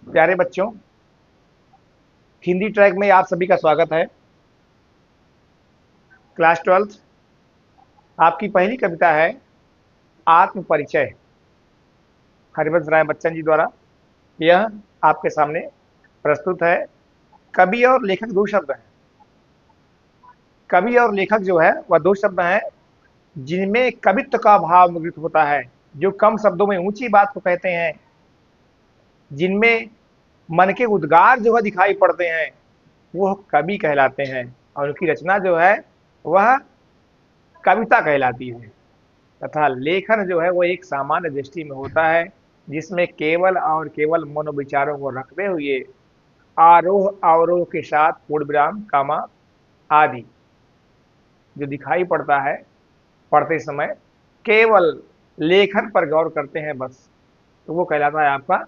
प्यारे बच्चों, हिंदी ट्रैक में आप सभी का स्वागत है। क्लास 12th आपकी पहली कविता है आत्म परिचय, हरिवंश राय बच्चन जी द्वारा। यह आपके सामने प्रस्तुत है। कवि और लेखक दो शब्द हैं। कवि और लेखक जो है वह दो शब्द हैं जिनमें कवित्व का भाव मुद्रित होता है, जो कम शब्दों में ऊंची बात को कहते हैं, जिनमें मन के उद्गार जो है दिखाई पड़ते हैं, वो कवि कहलाते हैं। और उनकी रचना जो है वह कविता कहलाती है। तथा लेखन जो है वो एक सामान्य दृष्टि में होता है, जिसमें केवल और केवल मनोविचारों को रखते हुए आरोह अवरोह के साथ पूर्ण विराम कामा आदि जो दिखाई पड़ता है पढ़ते समय, केवल लेखन पर गौर करते हैं बस, तो वो कहलाता है आपका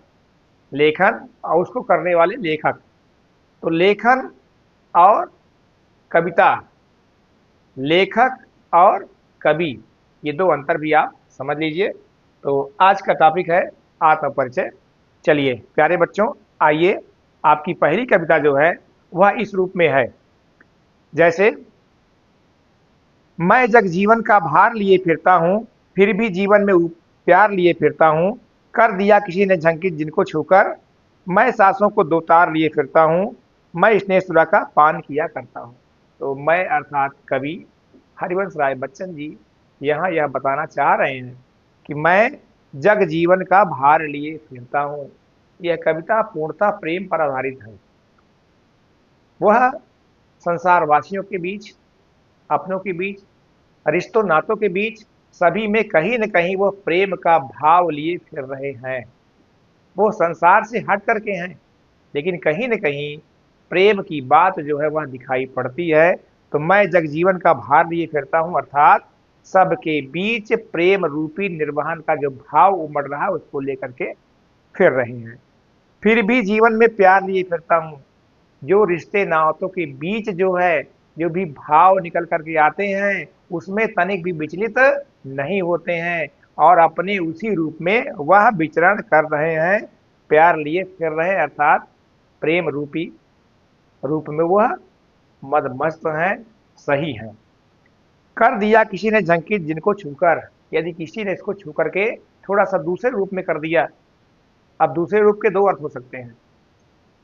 लेखन और उसको करने वाले लेखक। तो लेखन और कविता, लेखक और कवि, ये दो अंतर भी आप समझ लीजिए। तो आज का टॉपिक है आत्म परिचय। चलिए प्यारे बच्चों, आइए आपकी पहली कविता जो है वह इस रूप में है। जैसे, मैं जग जीवन का भार लिए फिरता हूँ, फिर भी जीवन में प्यार लिए फिरता हूँ। कर दिया किसी ने झंकित जिनको छूकर, मैं सांसों को दो तार लिए फिरता हूँ। मैं स्नेह सुरा का पान किया करता हूँ। तो मैं अर्थात कवि हरिवंश राय बच्चन जी यहाँ यह बताना चाह रहे हैं कि मैं जग जीवन का भार लिए फिरता हूँ। यह कविता पूर्णतः प्रेम पर आधारित है। वह संसार वासियों के बीच, अपनों के बीच, रिश्तों नातों के बीच, सभी में कहीं न कहीं वो प्रेम का भाव लिए फिर रहे हैं। वो संसार से हट करके हैं, लेकिन कहीं न कहीं प्रेम की बात जो है वह दिखाई पड़ती है। तो मैं जगजीवन का भार लिए फिरता हूँ, अर्थात सबके बीच प्रेम रूपी निर्वहन का जो भाव उमड़ रहा है उसको लेकर के फिर रहे हैं। फिर भी जीवन में प्यार लिए फिरता हूँ। जो रिश्ते नातों के बीच जो है, जो भी भाव निकल करके आते हैं, उसमें तनिक भी विचलित नहीं होते हैं और अपने उसी रूप में वह विचरण कर रहे हैं, प्यार लिए फिर रहे हैं, अर्थात प्रेम रूपी रूप में वह मदमस्त हैं, सही हैं। कर दिया किसी ने झंकित जिनको छूकर, यदि किसी ने इसको छू करके थोड़ा सा दूसरे रूप में कर दिया। अब दूसरे रूप के दो अर्थ हो सकते हैं,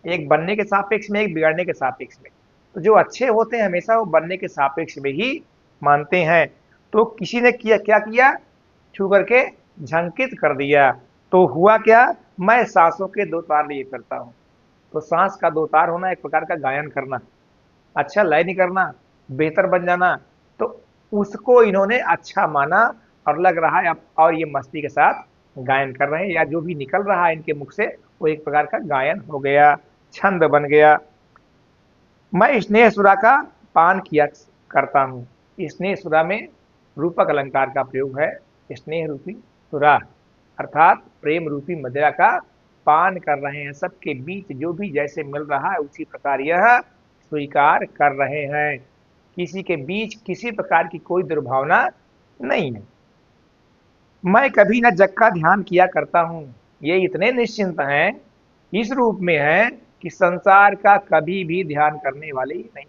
एक बनने के सापेक्ष में, एक बिगड़ने के सापेक्ष में। तो जो अच्छे होते हैं हमेशा वो बनने के सापेक्ष में ही मानते हैं। तो किसी ने किया क्या किया, छू करके झंकित कर दिया। तो हुआ क्या, मैं सांसों के दो तार लिए करता हूँ। तो सांस का दो तार होना एक प्रकार का गायन करना, अच्छा लय नहीं करना, बेहतर बन जाना। तो उसको इन्होंने अच्छा माना और लग रहा है अब और ये मस्ती के साथ गायन कर रहे हैं, या जो भी निकल रहा है इनके मुख से वो एक प्रकार का गायन हो गया, छंद बन गया। मैं स्नेह सुरा का पान किया करता हूँ। स्नेह सुरा में रूपक अलंकार का प्रयोग है। स्नेह रूपी सुरा अर्थात प्रेम रूपी मदिरा का पान कर रहे हैं। सबके बीच जो भी जैसे मिल रहा है उसी प्रकार यह स्वीकार कर रहे हैं। किसी के बीच किसी प्रकार की कोई दुर्भावना नहीं है। मैं कभी न जग का ध्यान किया करता हूँ। ये इतने निश्चिंत हैं, इस रूप में हैं कि संसार का कभी भी ध्यान करने वाले ही नहीं।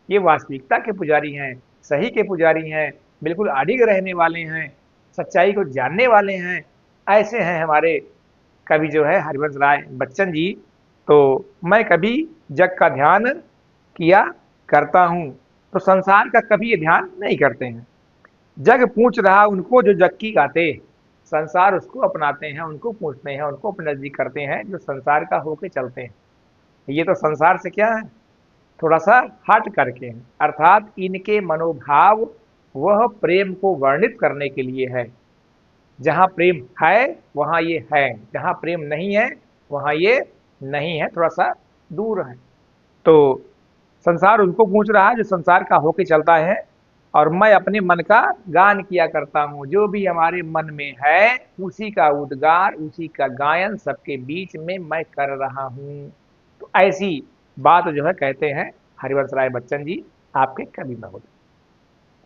ये वास्तविकता के पुजारी हैं, सही के पुजारी हैं, बिल्कुल अडिग रहने वाले हैं, सच्चाई को जानने वाले हैं। ऐसे हैं हमारे कवि जो है हरिवंश राय बच्चन जी। तो मैं कभी जग का ध्यान किया करता हूँ। तो संसार का कभी ये ध्यान नहीं करते हैं। जग पूछ रहा उनको जो जग की गाते, संसार उसको अपनाते हैं, उनको पूछते हैं, उनको अपने नजदीक करते हैं जो संसार का होके चलते हैं। ये तो संसार से क्या है, थोड़ा सा हट करके हैं, अर्थात इनके मनोभाव वह प्रेम को वर्णित करने के लिए है। जहां प्रेम है वहां ये है, जहां प्रेम नहीं है वहां ये नहीं है, थोड़ा सा दूर है। तो संसार उनको पूछ रहा है जो संसार का होके चलता है, और मैं अपने मन का गान किया करता हूँ। जो भी हमारे मन में है उसी का उद्गार, उसी का गायन सबके बीच में मैं कर रहा हूँ। तो ऐसी बात जो है कहते हैं हरिवंश राय बच्चन जी, आपके कवि महोदय।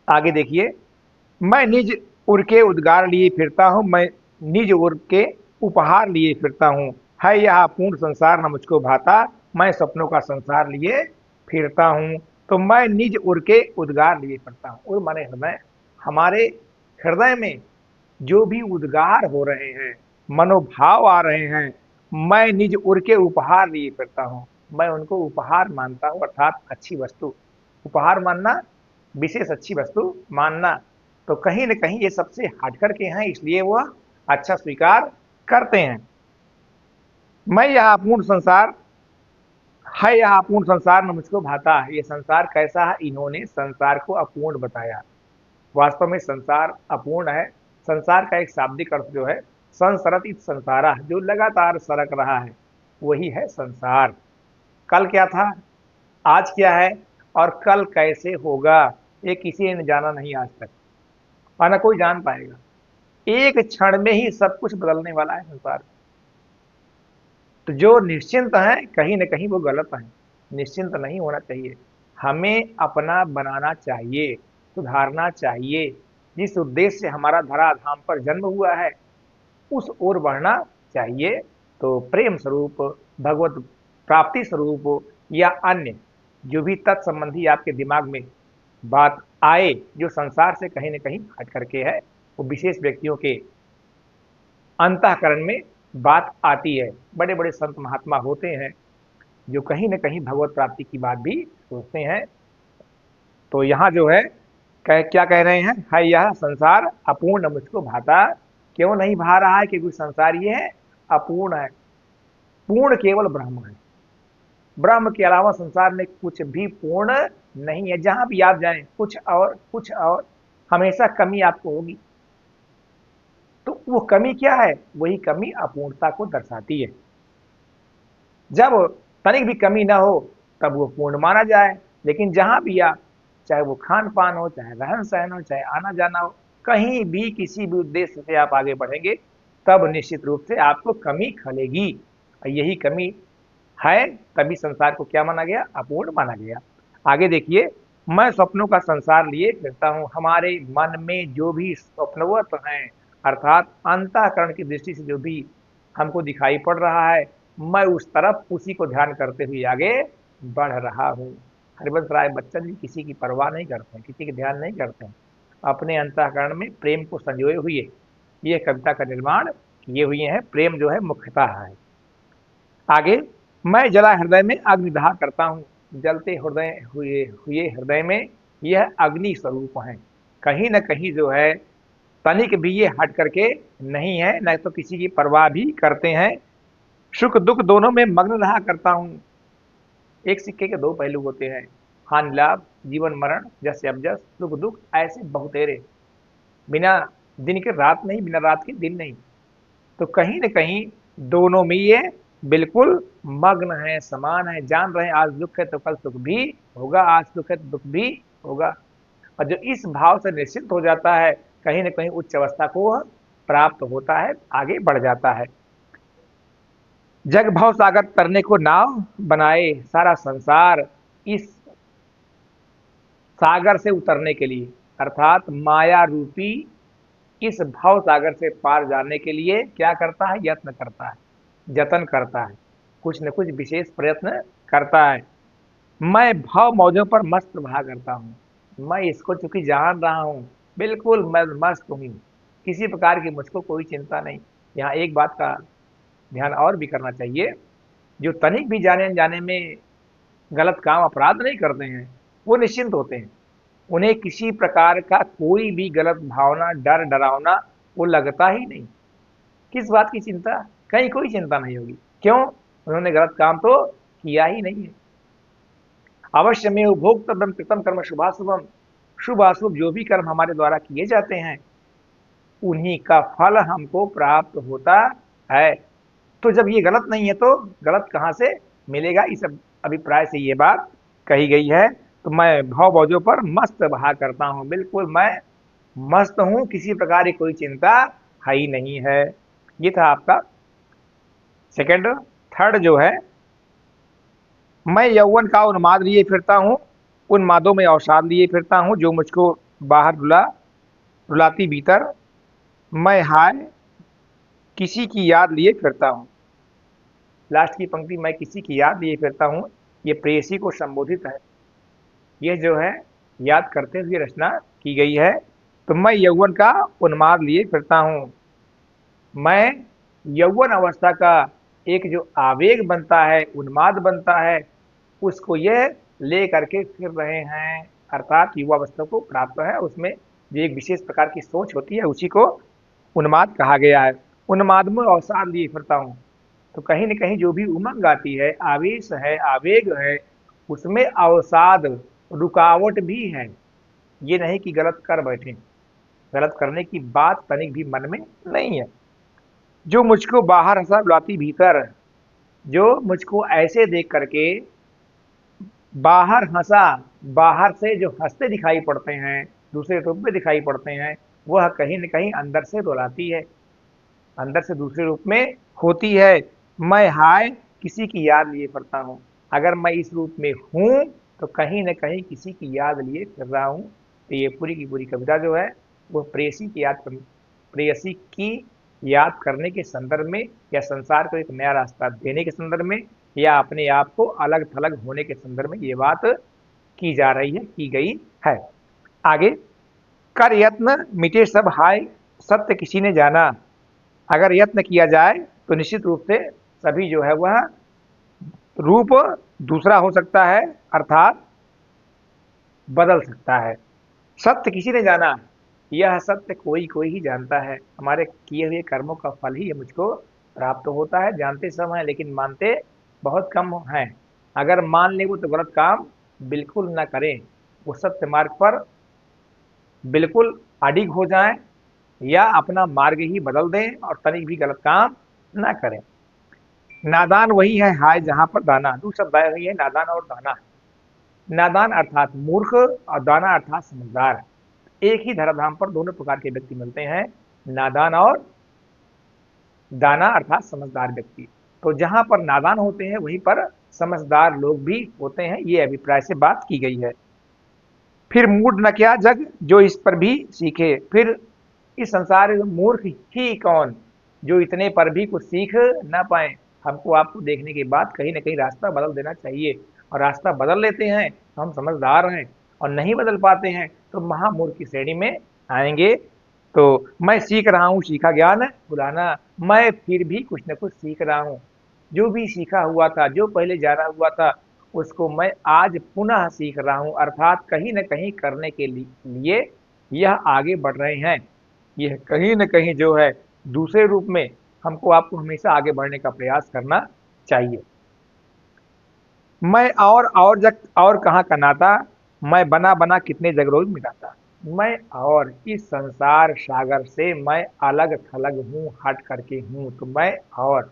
आगे देखिए, मैं निज उर के उद्गार लिए फिरता हूँ, मैं निज उर के उपहार लिए फिरता हूँ। है यह पूर्ण संसार न मुझको भाता, मैं सपनों का संसार लिए फिरता हूँ। तो मैं निज उर के उद्गार लिए फिरता हूँ। उर माने हृदय। हमारे हृदय में जो भी उद्गार हो रहे हैं, मनोभाव आ रहे हैं, मैं निज उर के उपहार लिए फिरता हूँ। मैं उनको उपहार मानता हूँ, अर्थात अच्छी वस्तु। उपहार मानना, विशेष अच्छी वस्तु मानना। तो कहीं न कहीं ये सबसे हट कर के हैं, इसलिए वह अच्छा स्वीकार करते हैं। मैं यह अपूर्ण संसार है, यह अपूर्ण संसार न मुझको भाता है। ये संसार कैसा है? इन्होंने संसार को अपूर्ण बताया। वास्तव में संसार अपूर्ण है। संसार का एक शाब्दिक अर्थ जो है, संसरत इत संसारा, जो लगातार सरक रहा है, वही है संसार। कल क्या था, आज क्या है और कल कैसे होगा, ये किसी ने जाना नहीं आज तक, और न कोई जान पाएगा। एक क्षण में ही सब कुछ बदलने वाला है संसार। तो जो निश्चिंत है, कहीं न कहीं वो गलत है। निश्चिंत नहीं होना चाहिए। हमें अपना बनाना चाहिए, सुधारना चाहिए। जिस उद्देश्य से हमारा धराधाम पर जन्म हुआ है, उस ओर बढ़ना चाहिए। तो प्रेम स्वरूप, भगवत प्राप्ति स्वरूप या अन्य जो भी तत्संबंधी आपके दिमाग में बात आए, जो संसार से कहीं न कहीं हट करके है, वो विशेष व्यक्तियों के अंतःकरण में बात आती है। बड़े-बड़े संत महात्मा होते हैं, जो कहीं न कहीं भगवत प्राप्ति की बात भी सोचते हैं। तो यहाँ जो है क्या कह रहे हैं? है यह संसार अपूर्ण मुझको भाता। क्यों नहीं भा रहा है? क्योंकि संसार ये है, अपूर्ण है। पूर्ण केवल ब्रह्म है। ब्रह्म के अलावा संसार में कुछ भी पूर्ण नहीं है। जहां भी आप जाएं, कुछ और कुछ और, हमेशा कमी आपको होगी। तो वो कमी क्या है? वही कमी अपूर्णता को दर्शाती है। जब तनिक भी कमी ना हो, तब वो पूर्ण माना जाए। लेकिन जहां भी आप, चाहे वो खान पान हो, चाहे रहन सहन हो, चाहे आना जाना हो, कहीं भी किसी भी उद्देश्य से आप आगे बढ़ेंगे, तब निश्चित रूप से आपको कमी खलेगी। और यही कमी है, तभी संसार को क्या माना गया? अपूर्ण माना गया। आगे देखिए, मैं स्वप्नों का संसार लिए फिरता हूँ। हमारे मन में जो भी स्वप्नवत हैं, अर्थात अंतःकरण की दृष्टि से जो भी हमको दिखाई पड़ रहा है, मैं उस तरफ उसी को ध्यान करते हुए आगे बढ़ रहा हूँ। हरिवंश राय बच्चन जी किसी की परवाह नहीं करते हैं, किसी की ध्यान नहीं करते हैं। अपने अंतःकरण में प्रेम को संजोए हुए ये कविता का निर्माण किए हुए हैं। प्रेम जो है मुख्यतः है। आगे, मैं जला हृदय में अग्निदाह करता हूँ। जलते हृदय हुए हुए हृदय में यह अग्नि स्वरूप है। कहीं न कहीं जो है, तनिक भी ये हट करके नहीं है, न तो किसी की परवाह भी करते हैं। सुख दुख दोनों में मग्न रहा करता हूँ। एक सिक्के के दो पहलू होते हैं, हानि लाभ, जीवन मरण, जस अबजस, सुख दुख, ऐसे बहुतेरे। बिना दिन के रात नहीं, बिना रात के दिन नहीं। तो कहीं न कहीं दोनों में ये बिल्कुल मग्न है, समान है। जान रहे हैं आज दुख है तो कल सुख भी होगा, आज सुख है तो दुख भी होगा। और जो इस भाव से निश्चिंत हो जाता है, कहीं न कहीं उच्च अवस्था को वह प्राप्त होता है, आगे बढ़ जाता है। जग भव सागर तरने को नाव बनाए, सारा संसार इस सागर से उतरने के लिए, अर्थात माया रूपी इस भव सागर से पार जाने के लिए क्या करता है? यत्न करता है, जतन करता है, कुछ न कुछ विशेष प्रयत्न करता है। मैं भव मौजों पर मस्त रहा करता हूँ। मैं इसको चूंकि जान रहा हूँ, बिल्कुल मैं मस्त हूँ, किसी प्रकार की मुझको कोई चिंता नहीं। यहाँ एक बात का ध्यान और भी करना चाहिए, जो तनिक भी जाने अनजाने में गलत काम अपराध नहीं करते हैं, वो निश्चिंत होते हैं। उन्हें किसी प्रकार का कोई भी गलत भावना, डर, डरावना वो लगता ही नहीं। किस बात की चिंता? कहीं कोई चिंता नहीं होगी। क्यों? उन्होंने गलत काम तो किया ही नहीं है। अवश्य में उपभोक्तव्यम कृतम कर्म शुभाशुभम। शुभ अशुभ जो भी कर्म हमारे द्वारा किए जाते हैं, उन्हीं का फल हमको प्राप्त होता है। तो जब ये गलत नहीं है, तो गलत कहाँ से मिलेगा? इस अभिप्राय से ये बात कही गई है। तो मैं भव भोजों पर मस्त बहा करता हूँ। बिल्कुल मैं मस्त हूँ, किसी प्रकार की कोई चिंता है ही नहीं है। ये था आपका सेकंड। थर्ड जो है, मैं यौवन का उन्माद लिए फिरता हूँ, उन्मादों में अवसाद लिए फिरता हूँ, जो मुझको बाहर रुलाती भीतर। मैं हाय किसी की याद लिए फिरता हूँ। लास्ट की पंक्ति मैं किसी की याद लिए फिरता हूँ, ये प्रेयसी को संबोधित है। ये जो है याद करते हुए रचना की गई है। तो मैं यौवन का उन्माद लिए फिरता हूँ। मैं यौवन अवस्था का एक जो आवेग बनता है, उन्माद बनता है, उसको ये ले करके फिर रहे हैं। अर्थात युवावस्था को प्राप्त है, उसमें जो एक विशेष प्रकार की सोच होती है उसी को उन्माद कहा गया है। उन्माद में अवसाद लिए फिरता हूँ। तो कहीं न कहीं जो भी उमंग आती है, आवेश है, आवेग है, उसमें अवसाद, रुकावट भी है। ये नहीं कि गलत कर बैठे, गलत करने की बात तनिक भी मन में नहीं है। जो मुझको बाहर हंसा रुलाती भीतर, जो मुझको ऐसे देख करके बाहर हंसा, बाहर से जो हंसते दिखाई पड़ते हैं, दूसरे रूप में दिखाई पड़ते हैं, वह कहीं न कहीं अंदर से रुलाती है, अंदर से दूसरे रूप में होती है। मैं हाय किसी की याद लिए फिरता हूँ। अगर मैं इस रूप में हूँ तो कहीं न कहीं किसी की याद लिए फिर रहा हूँ। तो ये पूरी की पूरी कविता जो है वो प्रेयसी की याद करने के संदर्भ में, या संसार को एक नया रास्ता देने के संदर्भ में, या अपने आप को अलग थलग होने के संदर्भ में ये बात की जा रही है, की गई है। आगे, कर यत्न मिटे सब हाय, सत्य किसी ने जाना। अगर यत्न किया जाए तो निश्चित रूप से सभी जो है वह रूप दूसरा हो सकता है, अर्थात बदल सकता है। सत्य किसी ने जाना, यह सत्य कोई कोई ही जानता है। हमारे किए हुए कर्मों का फल ही मुझको प्राप्त होता है। जानते सब हैं लेकिन मानते बहुत कम हैं। अगर मान ले वो तो गलत काम बिल्कुल ना करें, वो सत्य मार्ग पर बिल्कुल अडिग हो जाएं, या अपना मार्ग ही बदल दें और तनिक भी गलत काम ना करें। नादान वही है हाय जहां पर दाना। दो शब्द आए हुए हैं, नादान और दाना। नादान अर्थात मूर्ख और दाना अर्थात समझदार। एक ही धराधाम पर दोनों प्रकार के व्यक्ति मिलते हैं, नादान और दाना अर्थात समझदार व्यक्ति। तो जहां पर नादान होते हैं वहीं पर समझदार लोग भी होते हैं, ये अभिप्राय से बात की गई है। फिर मूड न क्या जग जो इस पर भी सीखे। फिर इस संसार में मूर्ख ही कौन जो इतने पर भी कुछ सीख ना पाए। हमको आपको देखने के बाद कहीं ना कहीं रास्ता बदल देना चाहिए, और रास्ता बदल लेते हैं तो हम समझदार हैं, और नहीं बदल पाते हैं तो महामूर्ख की श्रेणी में आएंगे। तो मैं सीख रहा हूँ सीखा ज्ञान भुलाना। मैं फिर भी कुछ न कुछ सीख रहा हूँ। जो भी सीखा हुआ था, जो पहले जाना हुआ था, उसको मैं आज पुनः सीख रहा हूँ। अर्थात कहीं न कहीं करने के लिए यह आगे बढ़ रहे हैं। यह कहीं न कहीं जो है दूसरे रूप में हमको आपको हमेशा आगे बढ़ने का प्रयास करना चाहिए। मैं और जग और कहाँ का नाता, मैं बना बना कितने जग रोज मिटाता। मैं और इस संसार सागर से मैं अलग थलग हूँ, हट करके हूँ। तो मैं और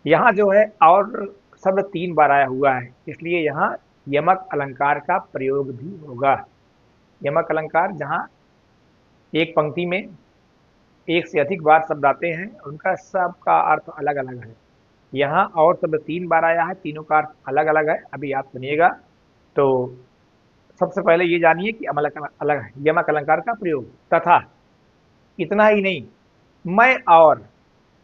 यहाँ जो है और शब्द 3 बार आया हुआ है, इसलिए यहाँ यमक अलंकार का प्रयोग भी होगा। यमक अलंकार जहाँ एक पंक्ति में एक से अधिक बार शब्द आते हैं, उनका सबका अर्थ अलग अलग है। यहाँ और शब्द 3 बार आया है, तीनों का अर्थ अलग अलग है। अभी आप सुनिएगा। तो सबसे पहले ये जानिए कि अलग है यमक अलंकार का प्रयोग। तथा इतना ही नहीं, मैं और,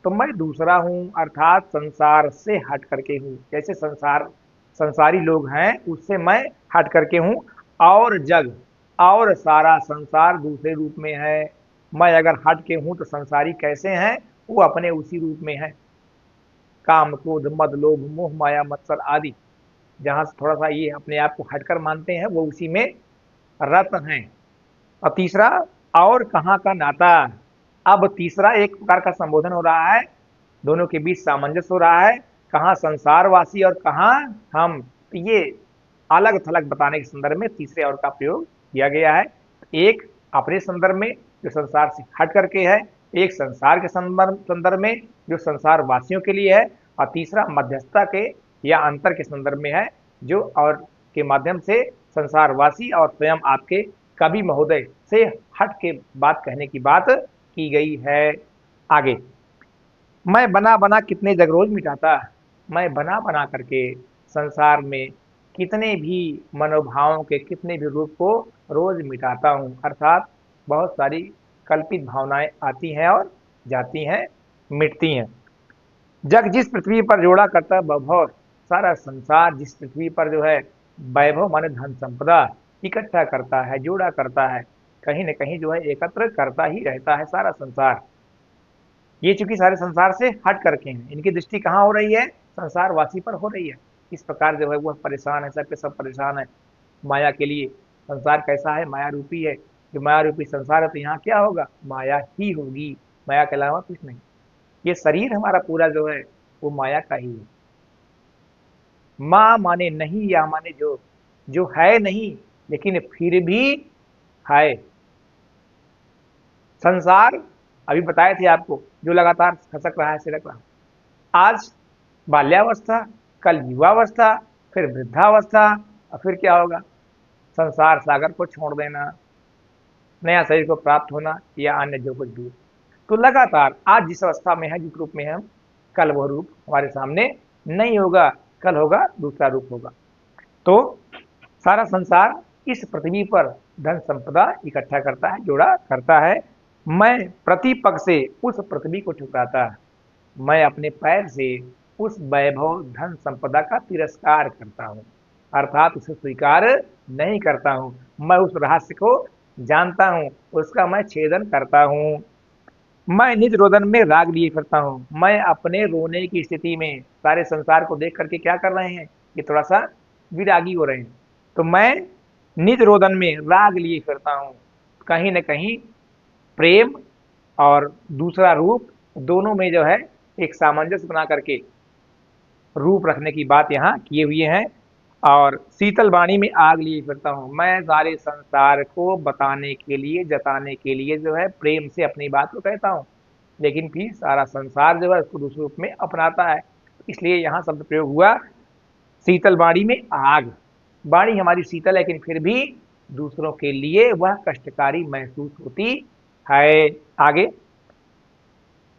तो मैं दूसरा हूँ, अर्थात संसार से हट करके हूँ। जैसे संसारी लोग हैं उससे मैं हट करके हूँ। और जग और सारा संसार दूसरे रूप में है। मैं अगर हट के हूँ तो संसारी कैसे हैं, वो अपने उसी रूप में है। काम क्रोध मद लोभ मोह माया मत्सर आदि, जहां से थोड़ा सा ये अपने आप को हटकर मानते हैं वो उसी में रत हैं। और तीसरा, और कहाँ का नाता। अब तीसरा एक प्रकार का संबोधन हो रहा है, दोनों के बीच सामंजस्य हो रहा है। कहाँ संसारवासी और कहाँ हम, तो ये अलग थलग बताने के संदर्भ में तीसरे और का प्रयोग किया गया है। एक अपने संदर्भ में जो संसार से हट करके है, एक संसार के संदर्भ में जो संसार वासियों के लिए है, और तीसरा मध्यस्थता के या अंतर के संदर्भ में है, जो और के माध्यम से संसारवासी और स्वयं आपके कवि महोदय से हट के बात कहने की बात की गई है। आगे, मैं बना बना कितने जग रोज मिटाता। मैं बना बना करके संसार में कितने भी मनोभावों के कितने भी रूप को रोज मिटाता हूँ। अर्थात बहुत सारी कल्पित भावनाएं आती हैं और जाती हैं, मिटती हैं। जग जिस पृथ्वी पर जोड़ा करता है वैभव, सारा संसार जिस पृथ्वी पर जो है वैभव माने धन संपदा इकट्ठा करता है, जोड़ा करता है, कहीं न कहीं जो है एकत्र करता ही रहता है सारा संसार। ये चूंकि सारे संसार से हट करके हैं, इनकी दृष्टि कहाँ हो रही है? संसार वासी पर हो रही है। इस प्रकार जो है वह परेशान है, सब के सब परेशान है माया के लिए। संसार कैसा है? माया रूपी है। जो माया रूपी संसार है तो यहाँ क्या होगा? माया ही होगी, माया के अलावा कुछ नहीं। ये शरीर हमारा पूरा जो है वो माया का ही है। माँ माने नहीं, या माने जो है नहीं लेकिन फिर भी है। संसार अभी बताए थे आपको, जो लगातार खसक रहा है, सिरक रहा है। आज बाल्यावस्था, कल युवावस्था, फिर वृद्धावस्था, और फिर क्या होगा? संसार सागर को छोड़ देना, नया शरीर को प्राप्त होना, या अन्य जो कुछ भी। तो लगातार आज जिस अवस्था में है, जिस रूप में है हम, कल वह रूप हमारे सामने नहीं होगा, कल होगा दूसरा रूप होगा। तो सारा संसार इस पृथ्वी पर धन संपदा इकट्ठा करता है, जोड़ा करता है। मैं प्रतिपग से उस पृथ्वी को ठुकराता है, मैं अपने पैर से उस वैभव धन संपदा का तिरस्कार करता हूँ, अर्थात उसे स्वीकार नहीं करता हूँ। मैं उस रहस्य को जानता हूँ, उसका मैं छेदन करता हूँ। मैं निज रोदन में राग लिए फिरता हूँ, मैं अपने रोने की स्थिति में सारे संसार को देख करके क्या कर रहे हैं? ये थोड़ा सा विरागी हो रहे हैं। तो मैं निज रोदन में राग लिए फिरता हूँ, कहीं न कहीं प्रेम और दूसरा रूप दोनों में जो है एक सामंजस्य बना करके रूप रखने की बात यहाँ किए हुए हैं। और शीतल वाणी में आग लिए फिरता हूँ, मैं सारे संसार को बताने के लिए, जताने के लिए जो है प्रेम से अपनी बात को कहता हूँ, लेकिन फिर सारा संसार जो है उसको दूसरे रूप में अपनाता है। इसलिए यहाँ शब्द प्रयोग हुआ शीतल वाणी में आग। वाणी हमारी शीतल है, लेकिन फिर भी दूसरों के लिए वह कष्टकारी महसूस होती है। आगे,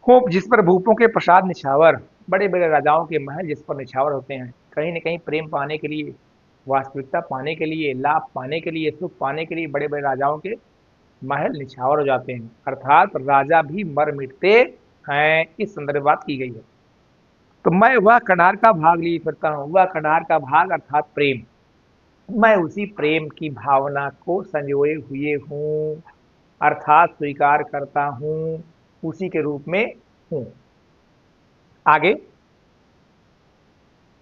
खूब जिस पर भूपों के प्रसाद निछावर, बड़े बड़े राजाओं के महल जिस पर निछावर होते हैं, कहीं न कहीं प्रेम पाने के लिए, वास्तविकता पाने के लिए, लाभ पाने के लिए, सुख पाने के लिए बड़े बड़े राजाओं के महल निछावर हो जाते हैं, अर्थात राजा भी मर मिटते हैं। इस संदर्भ बात की गई है। तो मैं वह कनार का भाग लिए फिरता हूँ, वह कनार का भाग अर्थात प्रेम, मैं उसी प्रेम की भावना को संजोए हुए हूँ, अर्थात स्वीकार करता हूँ, उसी के रूप में हूँ। आगे,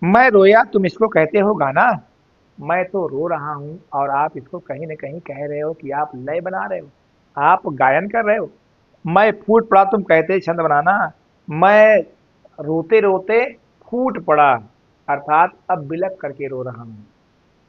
मैं रोया तुम इसको कहते हो गाना, मैं तो रो रहा हूं और आप इसको कहीं न कहीं कह रहे हो कि आप लय बना रहे हो, आप गायन कर रहे हो। मैं फूट पड़ा तुम कहते छंद बनाना, मैं रोते रोते फूट पड़ा, अर्थात अब बिलक करके रो रहा हूं।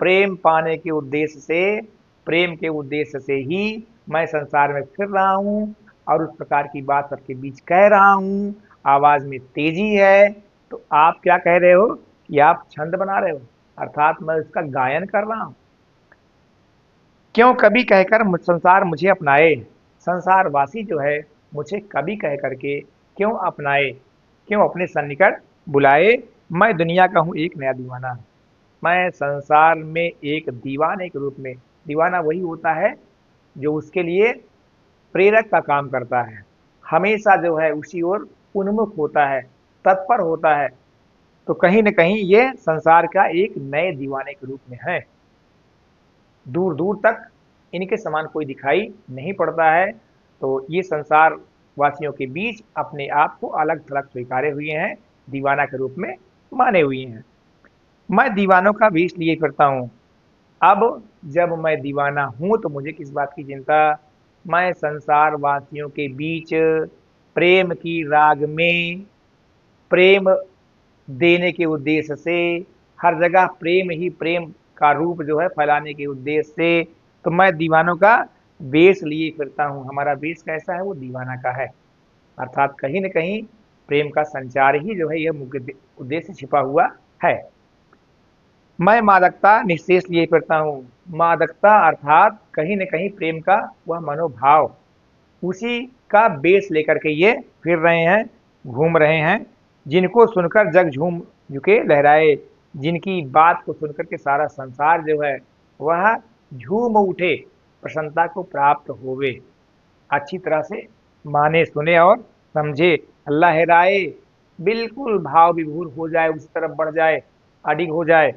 प्रेम पाने के उद्देश्य से, प्रेम के उद्देश्य से ही मैं संसार में फिर रहा हूं और उस प्रकार की बात सबके बीच कह रहा हूं। आवाज में तेजी है, तो आप क्या कह रहे हो? कि आप छंद बना रहे हो, अर्थात मैं उसका गायन कर रहा हूं। क्यों कभी कहकर संसार मुझे अपनाए, संसारवासी जो है मुझे कभी कह करके क्यों अपनाए, क्यों अपने सन्निकट बुलाए। मैं दुनिया का हूँ एक नया दीवाना, मैं संसार में एक दीवाने के रूप में, दीवाना वही होता है जो उसके लिए प्रेरक का काम करता है, हमेशा जो है उसी ओर उन्मुख होता है, तत्पर होता है। तो कहीं न कहीं ये संसार का एक नए दीवाने के रूप में है। दूर दूर तक इनके समान कोई दिखाई नहीं पड़ता है। तो ये संसार वासियों के बीच अपने आप को अलग थलग स्वीकारे हुए हैं, दीवाना के रूप में माने हुए हैं। मैं दीवानों का वेश लिए फिरता हूँ, अब जब मैं दीवाना हूं तो मुझे किस बात की चिंता? मैं संसार वासियों के बीच प्रेम की राग में, प्रेम देने के उद्देश्य से, हर जगह प्रेम ही प्रेम का रूप जो है फैलाने के उद्देश्य से, तो मैं दीवानों का वेश लिए फिरता हूँ। हमारा वेश कैसा है? वो दीवाना का है, अर्थात कहीं न कहीं प्रेम का संचार ही जो है यह मुख्य उद्देश्य छिपा हुआ है। मैं मादकता निःशेष लिए फिरता हूँ, मादकता अर्थात कहीं न कहीं प्रेम का वह मनोभाव, उसी का बेस लेकर के ये फिर रहे हैं, घूम रहे हैं। जिनको सुनकर जग झूम झुके लहराए, जिनकी बात को सुनकर के सारा संसार जो है वह झूम उठे, प्रसन्नता को प्राप्त होवे। अच्छी तरह से माने, सुने और समझे। लहराए बिल्कुल भाव विभोर हो जाए, उस तरफ बढ़ जाए, अडिग हो जाए।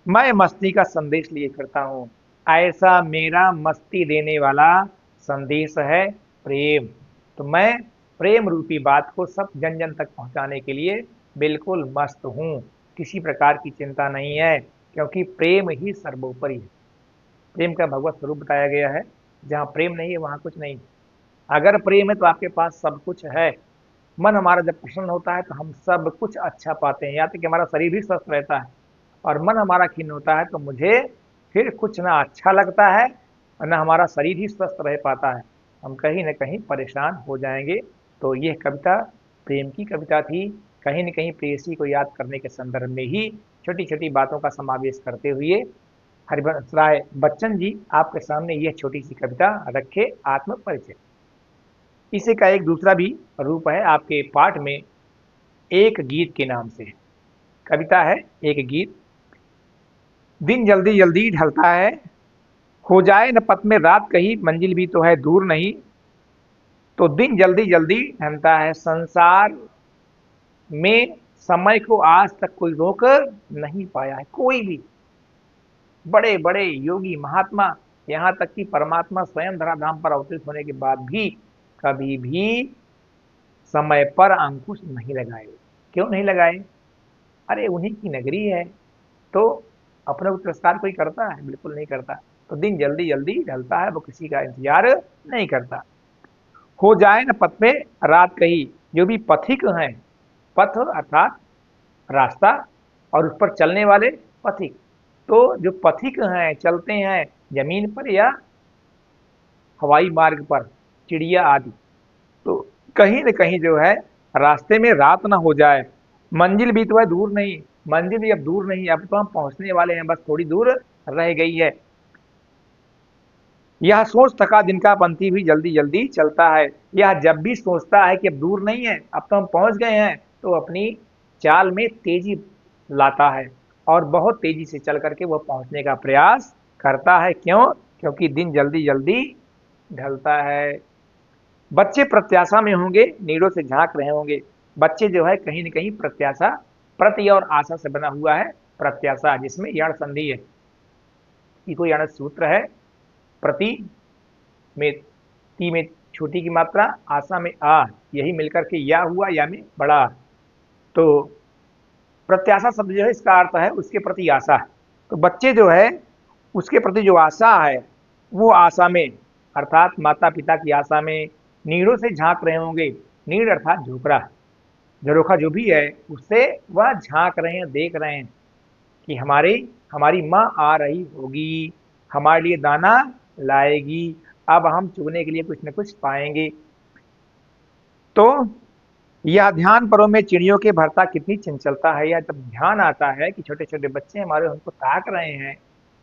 मैं मस्ती का संदेश लिए फिरता हूँ, ऐसा मेरा मस्ती देने वाला संदेश है प्रेम। तो मैं प्रेम रूपी बात को सब जन जन तक पहुंचाने के लिए बिल्कुल मस्त हूँ। किसी प्रकार की चिंता नहीं है, क्योंकि प्रेम ही सर्वोपरि है। प्रेम का भगवत स्वरूप बताया गया है। जहाँ प्रेम नहीं है वहां कुछ नहीं। अगर प्रेम है तो आपके पास सब कुछ है। मन हमारा जब प्रसन्न होता है तो हम सब कुछ अच्छा पाते हैं, यहाँ तक कि हमारा शरीर भी स्वस्थ रहता है। और मन हमारा खिन्न होता है तो मुझे फिर कुछ ना अच्छा लगता है और ना हमारा शरीर ही स्वस्थ रह पाता है। हम कहीं न कहीं परेशान हो जाएंगे। तो यह कविता प्रेम की कविता थी। कहीं न कहीं प्रेयसी को याद करने के संदर्भ में ही छोटी छोटी बातों का समावेश करते हुए हरिवंश राय बच्चन जी आपके सामने यह छोटी सी कविता रखे आत्म परिचय। इसी का एक दूसरा भी रूप है आपके पाठ में, एक गीत के नाम से कविता है। एक गीत। दिन जल्दी जल्दी ढलता है, हो जाए न पथ में रात कहीं, मंजिल भी तो है दूर नहीं। तो दिन जल्दी जल्दी ढलता है, संसार में समय को आज तक कोई रोक नहीं पाया है। कोई भी बड़े बड़े योगी महात्मा, यहाँ तक कि परमात्मा स्वयं धराधाम पर अवतरित होने के बाद भी कभी भी समय पर अंकुश नहीं लगाए। क्यों नहीं लगाए? अरे उन्हीं की नगरी है। तो अपने को तिरस्कार कोई करता है? बिल्कुल नहीं करता। तो दिन जल्दी जल्दी ढलता है, वो किसी का इंतजार नहीं करता। हो जाए न पथ में रात कही, जो भी पथिक हैं, पथ अर्थात रास्ता, और उस पर चलने वाले पथिक। तो जो पथिक हैं, चलते हैं जमीन पर या हवाई मार्ग पर, चिड़िया आदि, तो कहीं न कहीं जो है रास्ते में रात ना हो जाए। मंजिल भी तो है दूर नहीं, मंजिल भी अब दूर नहीं, अब तो हम पहुंचने वाले हैं, बस थोड़ी दूर रह गई है। यह सोच थका दिन का पंथी भी जल्दी जल्दी चलता है। यह जब भी सोचता है कि अब दूर नहीं है, अब तो हम पहुंच गए हैं, तो अपनी चाल में तेजी लाता है और बहुत तेजी से चल करके वह पहुंचने का प्रयास करता है। क्यों? क्योंकि दिन जल्दी जल्दी ढलता है। बच्चे प्रत्याशा में होंगे, नीड़ों से झांक रहे होंगे। बच्चे जो है कहीं न कहीं प्रत्याशा, प्रति और आशा से बना हुआ है। प्रत्याशा जिसमें यण संधि है, ई कोई यण सूत्र है। प्रति में ती में छोटी की मात्रा, आशा में आ, यही मिलकर के या हुआ, या में बड़ा। तो प्रत्याशा शब्द जो है इसका अर्थ है उसके प्रति आशा है। तो बच्चे जो है उसके प्रति जो आशा है, वो आशा में अर्थात माता पिता की आशा में नीड़ों से झांक रहे होंगे। नीड़ अर्थात झोपड़ा, झरोखा जो भी है उससे वह झांक रहे हैं, देख रहे हैं कि हमारी हमारी माँ आ रही होगी, हमारे लिए दाना लाएगी, अब हम चुगने के लिए कुछ न कुछ पाएंगे। तो यह ध्यान परों में चिड़ियों के भरता कितनी चंचलता है। या जब ध्यान आता है कि छोटे छोटे बच्चे हमारे हमको ताक रहे हैं,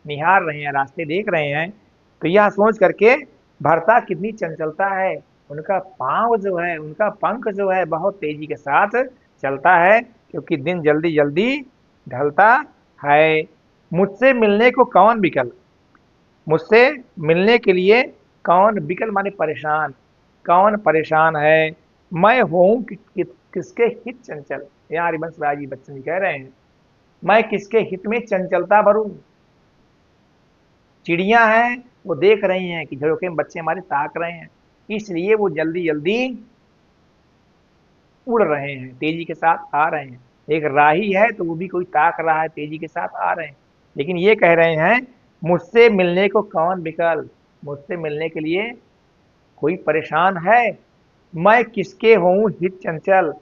निहार रहे हैं, रास्ते देख रहे हैं, तो यह सोच करके भरता कितनी चंचलता है। उनका पांव जो है, उनका पंख जो है बहुत तेजी के साथ चलता है, क्योंकि दिन जल्दी जल्दी ढलता है। मुझसे मिलने को कौन विकल, मुझसे मिलने के लिए कौन विकल माने परेशान, कौन परेशान है। मैं हूं किसके हित चंचल। यहाँ हरिवंश राय जी बच्चन जी कह रहे हैं, मैं किसके हित में चंचलता भरूं। चिड़िया हैं, वो देख रही हैं कि झरोखे में बच्चे हमारे ताक रहे हैं, इसलिए वो जल्दी जल्दी उड़ रहे हैं, तेजी के साथ आ रहे हैं। एक राही है तो वो भी कोई ताक रहा है, तेजी के साथ आ रहे हैं। लेकिन ये कह रहे हैं, मुझसे मिलने को कौन विकल, मुझसे मिलने के लिए कोई परेशान है। मैं किसके हूं हित चंचल,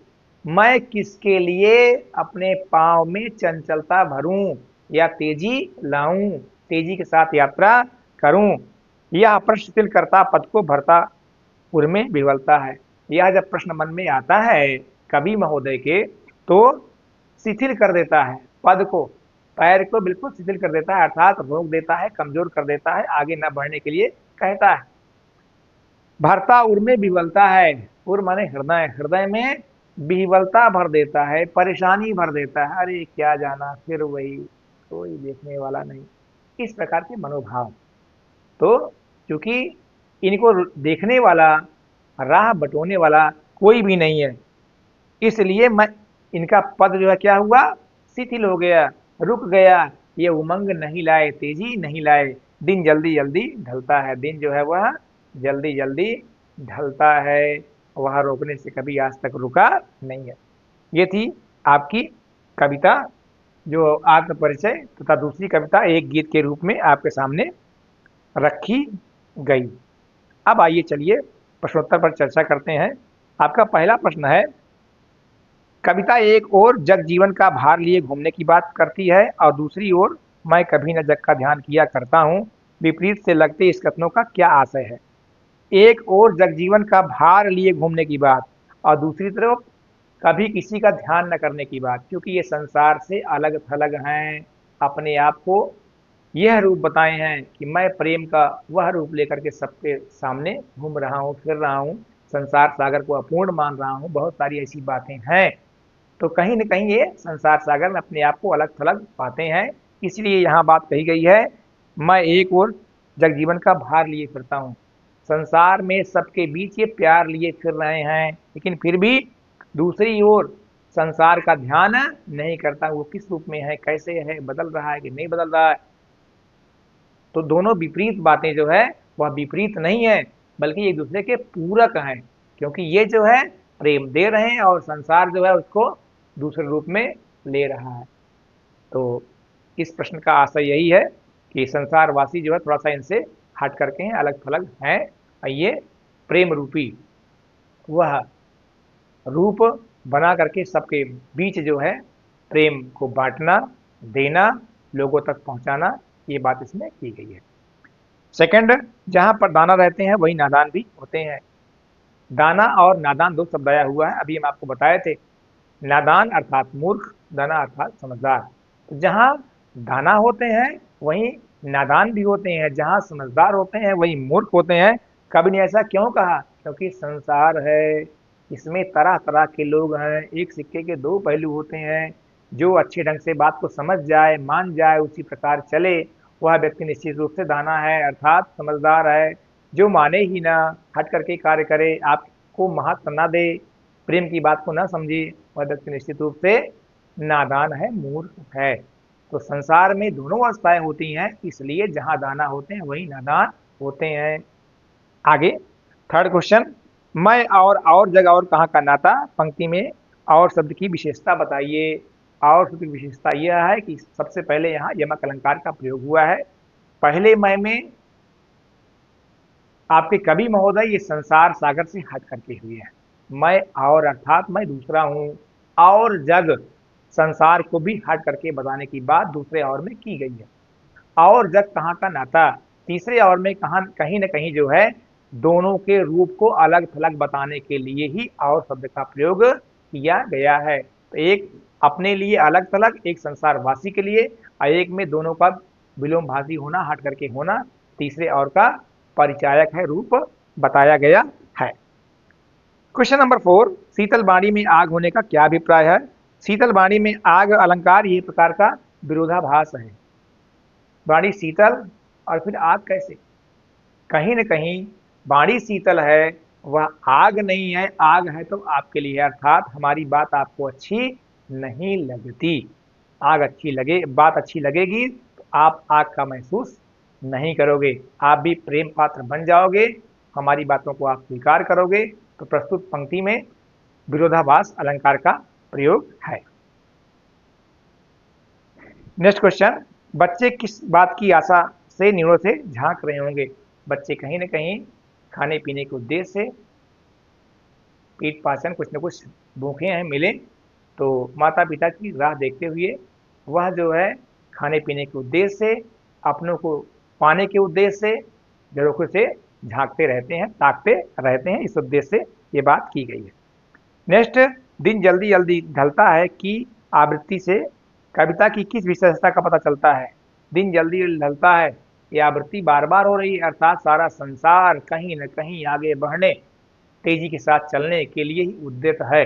मैं किसके लिए अपने पांव में चंचलता भरूं या तेजी लाऊं, तेजी के साथ यात्रा करूं। यह प्रश्न शिथिल करता पद को भरता उर में विवलता है। यह जब प्रश्न मन में आता है कवि महोदय के, तो शिथिल कर देता है पद को, पैर को बिल्कुल शिथिल कर देता है, अर्थात रोक देता है, कमजोर कर देता है, आगे न बढ़ने के लिए कहता है। भरता उर में विवलता है, उर माने हृदय, हृदय में विवलता भर देता है, परेशानी भर देता है। अरे क्या जाना फिर वही, कोई देखने वाला नहीं, इस प्रकार के मनोभाव। तो क्योंकि इनको देखने वाला, राह बटोने वाला कोई भी नहीं है, इसलिए मैं इनका पद जो है क्या हुआ, शिथिल हो गया, रुक गया। ये उमंग नहीं लाए, तेजी नहीं लाए। दिन जल्दी जल्दी ढलता है, दिन जो है वह जल्दी जल्दी ढलता है, वह रोकने से कभी आज तक रुका नहीं है। ये थी आपकी कविता, जो आत्म परिचय तथा दूसरी कविता एक गीत के रूप में आपके सामने रखी गई। अब आइए चलिए प्रश्नोत्तर पर चर्चा करते हैं। आपका पहला प्रश्न है, कविता एक ओर जग जीवन का भार लिए घूमने की बात करती है और दूसरी ओर मैं कभी न जग का ध्यान किया करता हूँ, विपरीत से लगते इस कथनों का क्या आशय है। एक ओर जग जीवन का भार लिए घूमने की बात और दूसरी तरफ कभी किसी का ध्यान न करने की बात, क्योंकि ये संसार से अलग थलग हैं, अपने आप को यह रूप बताए हैं कि मैं प्रेम का वह रूप लेकर के सबके सामने घूम रहा हूँ, फिर रहा हूँ, संसार सागर को अपूर्ण मान रहा हूँ। बहुत सारी ऐसी बातें हैं, तो कहीं न कहीं ये संसार सागर में अपने आप को अलग थलग पाते हैं। इसलिए यहाँ बात कही गई है, मैं एक ओर जगजीवन का भार लिए फिरता हूँ, संसार में सबके बीच ये प्यार लिए फिर रहे हैं, लेकिन फिर भी दूसरी ओर संसार का ध्यान नहीं करता, वो किस रूप में है, कैसे है, बदल रहा है कि नहीं बदल रहा है। तो दोनों विपरीत बातें जो है वह विपरीत नहीं है, बल्कि एक दूसरे के पूरक हैं, क्योंकि ये जो है प्रेम दे रहे हैं और संसार जो है उसको दूसरे रूप में ले रहा है। तो इस प्रश्न का आशय यही है कि संसारवासी जो है थोड़ा सा इनसे हट करके हैं, अलग थलग हैं, और ये प्रेम रूपी वह रूप बना करके सबके बीच जो है प्रेम को बांटना, देना, लोगों तक पहुंचाना, ये बात इसमें की गई है। सेकंड, जहां पर दाना रहते हैं वही नादान भी होते हैं। दाना और नादान दो शब्द आया हुआ है, अभी हम आपको बताए थे। नादान अर्थात मूर्ख, दाना अर्थात समझदार। तो जहां दाना होते हैं वहीं नादान भी होते हैं, जहां समझदार होते हैं वहीं मूर्ख होते हैं। कवि ने ऐसा क्यों कहा, क्योंकि संसार है, इसमें तरह तरह के लोग हैं, एक सिक्के के दो पहलू होते हैं। जो अच्छे ढंग से बात को समझ जाए, मान जाए, उसी प्रकार चले, वह व्यक्ति निश्चित रूप से दाना है अर्थात समझदार है। जो माने ही ना, हट करके कार्य करे, आपको महत्व ना दे, प्रेम की बात को ना समझे, वह व्यक्ति निश्चित रूप से नादान है, मूर्ख है। तो संसार में दोनों अवस्थाएं होती हैं, इसलिए जहां दाना होते हैं वहीं नादान होते हैं। आगे थर्ड क्वेश्चन, मैं और जगह और कहाँ का नाता, पंक्ति में और शब्द की विशेषता बताइए। और शब्द की विशेषता यह है कि सबसे पहले यहाँ यमक अलंकार का प्रयोग हुआ है। पहले मैं में आपके कवि महोदय ये संसार सागर से हट करके हुए हैं। मैं और अर्थात मैं दूसरा हूँ, और जग संसार को भी हट करके बताने की बात दूसरे और में की गई है। और जग कहाँ का नाता, तीसरे और में कहाँ कहीं न कहीं जो है दोनों के रूप को अलग थलग बताने के लिए ही और शब्द का प्रयोग किया गया है। तो एक अपने लिए अलग थलग, एक संसारवासी के लिए, और एक में दोनों का विलोमभाषी होना, हट करके होना, तीसरे और का परिचायक है, रूप बताया गया है। क्वेश्चन नंबर 4, शीतल वाणी में आग होने का क्या अभिप्राय है। शीतल वाणी में आग अलंकार ये प्रकार का विरोधाभास है। वाणी शीतल और फिर आग कैसे, कहीं न कहीं वाणी शीतल है, वह आग नहीं है, आग है तो आपके लिए, अर्थात हमारी बात आपको अच्छी नहीं लगती। आग अच्छी लगे, बात अच्छी लगेगी तो आप आग का महसूस नहीं करोगे, आप भी प्रेम पात्र बन जाओगे, हमारी बातों को आप स्वीकार करोगे। तो प्रस्तुत पंक्ति में विरोधाभास अलंकार का प्रयोग है। नेक्स्ट क्वेश्चन, बच्चे किस बात की आशा से निरों से झांक रहे होंगे। बच्चे कहीं न कहीं खाने पीने के उद्देश्य से, पेट पाचन कुछ न कुछ भूखे हैं, मिले तो माता पिता की राह देखते हुए वह जो है खाने पीने के उद्देश्य से, अपनों को पाने के उद्देश्य से झरोखे से झांकते रहते हैं, ताकते रहते हैं, इस उद्देश्य से ये बात की गई है। नेक्स्ट, दिन जल्दी जल्दी ढलता है कि आवृत्ति से कविता की किस विशेषता का पता चलता है। दिन जल्दी जल्दी ढलता है, ये आवृत्ति बार बार हो रही है, अर्थात सारा संसार कहीं न कहीं आगे बढ़ने, तेजी के साथ चलने के लिए ही उद्यत है।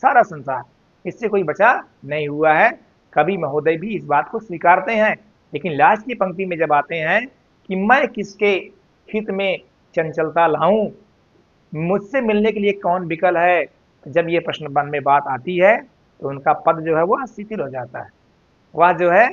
सारा संसार, इससे कोई बचा नहीं हुआ है। कवि महोदय भी इस बात को स्वीकारते हैं, लेकिन लास्ट की पंक्ति में जब आते हैं कि मैं किसके हित में चंचलता लाऊं, मुझसे मिलने के लिए कौन विकल है, जब ये प्रश्न मन में बात आती है तो उनका पद जो है वो शिथिल हो जाता है। वह जो है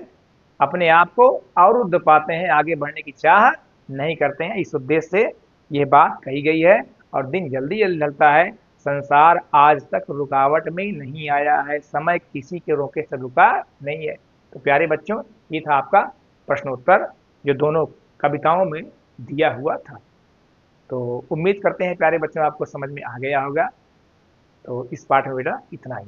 अपने आप को अवरुद्ध पाते हैं, आगे बढ़ने की चाह नहीं करते हैं। इस उद्देश्य से यह बात कही गई है और दिन जल्दी जल्दी ढलता है। संसार आज तक रुकावट में नहीं आया है, समय किसी के रोके से रुका नहीं है। तो प्यारे बच्चों, ये था आपका प्रश्नोत्तर जो दोनों कविताओं में दिया हुआ था। तो उम्मीद करते हैं प्यारे बच्चों आपको समझ में आ गया होगा। तो इस पाठ में बेटा इतना ही।